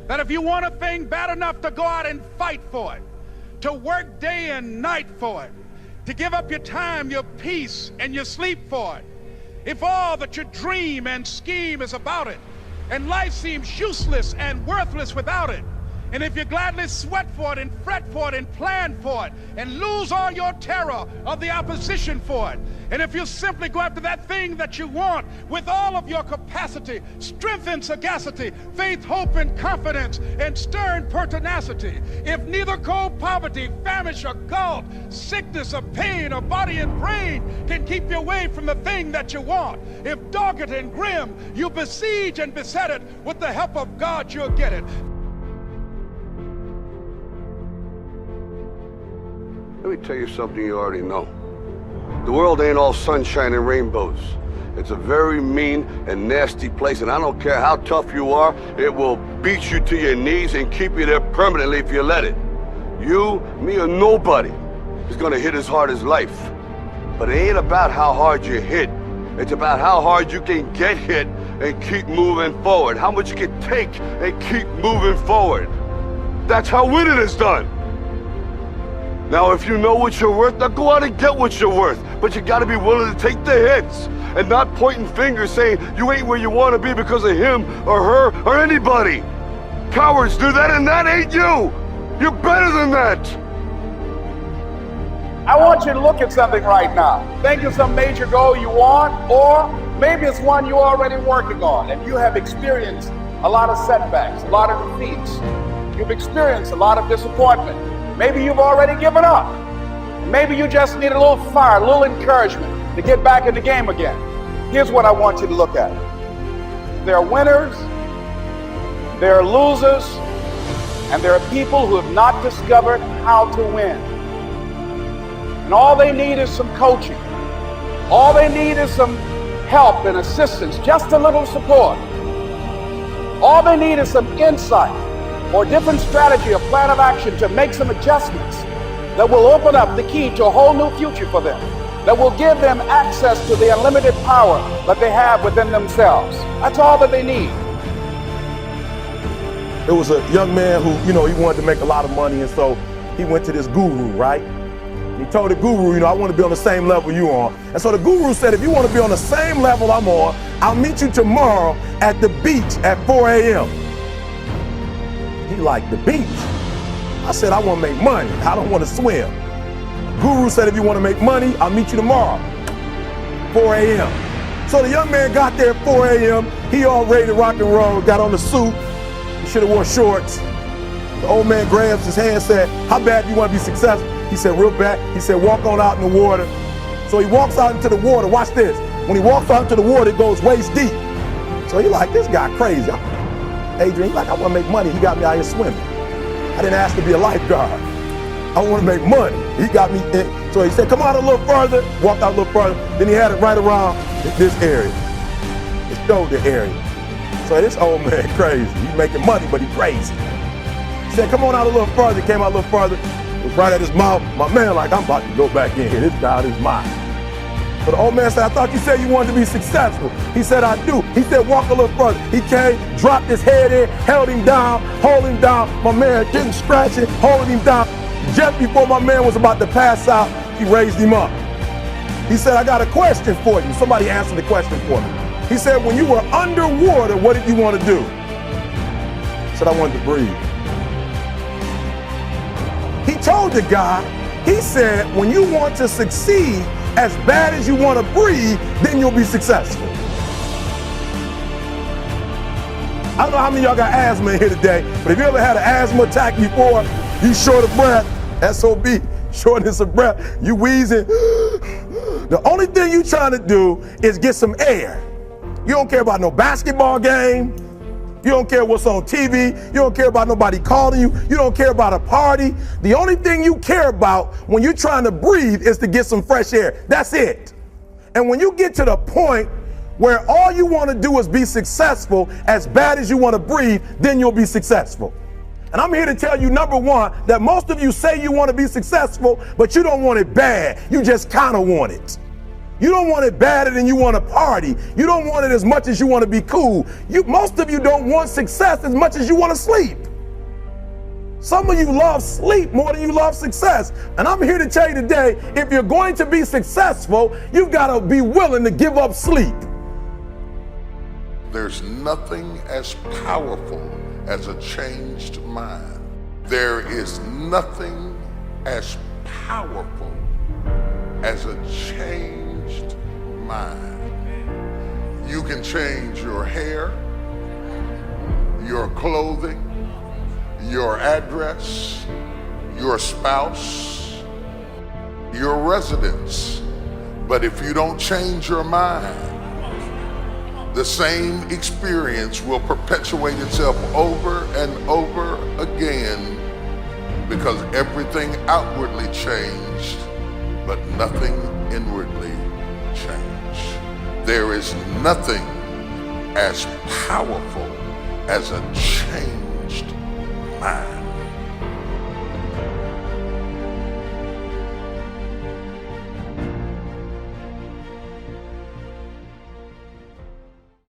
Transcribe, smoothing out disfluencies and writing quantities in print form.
That if you want a thing bad enough to go out and fight for it, to work day and night for it, to give up your time, your peace, and your sleep for it, if all that you dream and scheme is about it, and life seems useless and worthless without it, and if you gladly sweat for it and fret for it and plan for it and lose all your terror of the opposition for it, and if you simply go after that thing that you want with all of your capacity, strength and sagacity, faith, hope and confidence, and stern pertinacity, if neither cold poverty, famish or gulf, sickness or pain or body and brain can keep you away from the thing that you want, if dogged and grim you besiege and beset it, with the help of God you'll get it. Let me tell you something you already know. The world ain't all sunshine and rainbows. It's a very mean and nasty place, and I don't care how tough you are, it will beat you to your knees and keep you there permanently if you let it. You, me, or nobody is gonna hit as hard as life. But it ain't about how hard you hit. It's about how hard you can get hit and keep moving forward. How much you can take and keep moving forward. That's how winning is done. Now, if you know what you're worth, now go out and get what you're worth. But you gotta be willing to take the hits and not pointing fingers saying you ain't where you wanna be because of him or her or anybody. Cowards do that, and that ain't you. You're better than that. I want you to look at something right now. Think of some major goal you want, or maybe it's one you're already working on and you have experienced a lot of setbacks, a lot of defeats. You've experienced a lot of disappointment. Maybe you've already given up. Maybe you just need a little fire, a little encouragement to get back in the game again. Here's what I want you to look at. There are winners, there are losers, and there are people who have not discovered how to win. And all they need is some coaching. All they need is some help and assistance, just a little support. All they need is some insight or different strategy or plan of action to make some adjustments that will open up the key to a whole new future for them, that will give them access to the unlimited power that they have within themselves. That's all that they need. There was a young man who, he wanted to make a lot of money, and so he went to this guru, right? He told the guru, I want to be on the same level you on. And so the guru said, if you want to be on the same level I'm on, I'll meet you tomorrow at the beach at 4 a.m. He liked the beach. I said, I want to make money. I don't want to swim. Guru said, if you want to make money, I'll meet you tomorrow, 4 a.m. So the young man got there at 4 a.m. He all ready to rock and roll, got on the suit. He should have wore shorts. The old man grabs his hand and said, how bad do you want to be successful? He said, real bad. He said, walk on out in the water. So he walks out into the water. Watch this. When he walks out into the water, it goes waist deep. So he like, this guy crazy. Adrian, he's like, I want to make money. He got me out here swimming. I didn't ask to be a lifeguard. I want to make money. He got me in. So he said, come out a little further. Walked out a little further. Then he had it right around this area, the shoulder area. So this old man crazy. He's making money, but he's crazy. He said, come on out a little further. He came out a little further. It was right at his mouth. My man like, I'm about to go back in here. This guy is mine. So the old man said, I thought you said you wanted to be successful. He said, I do. He said, walk a little further. He came, dropped his head in, held him down, hold him down. My man didn't scratch it, holding him down. Just before my man was about to pass out, he raised him up. He said, I got a question for you. Somebody answered the question for me. He said, when you were underwater, what did you want to do? He said, I wanted to breathe. He told the guy, he said, when you want to succeed as bad as you want to breathe, then you'll be successful. I don't know how many of y'all got asthma in here today, but if you ever had an asthma attack before, you short of breath, SOB, shortness of breath, you wheezing. The only thing you trying to do is get some air. You don't care about no basketball game. You don't care what's on TV. You don't care about nobody calling you. You don't care about a party. The only thing you care about when you're trying to breathe is to get some fresh air. That's it. And when you get to the point where all you want to do is be successful as bad as you want to breathe, then you'll be successful. And I'm here to tell you, number one, that most of you say you want to be successful, but you don't want it bad. You just kind of want it. You don't want it badder than you want to party. You don't want it as much as you want to be cool. Most of you don't want success as much as you want to sleep. Some of you love sleep more than you love success. And I'm here to tell you today, if you're going to be successful, you've got to be willing to give up sleep. There's nothing as powerful as a changed mind. There is nothing as powerful as a changed mind. You can change your hair, your clothing, your address, your spouse, your residence. But if you don't change your mind, the same experience will perpetuate itself over and over again, because everything outwardly changed, but nothing inwardly changed. There is nothing as powerful as a changed mind.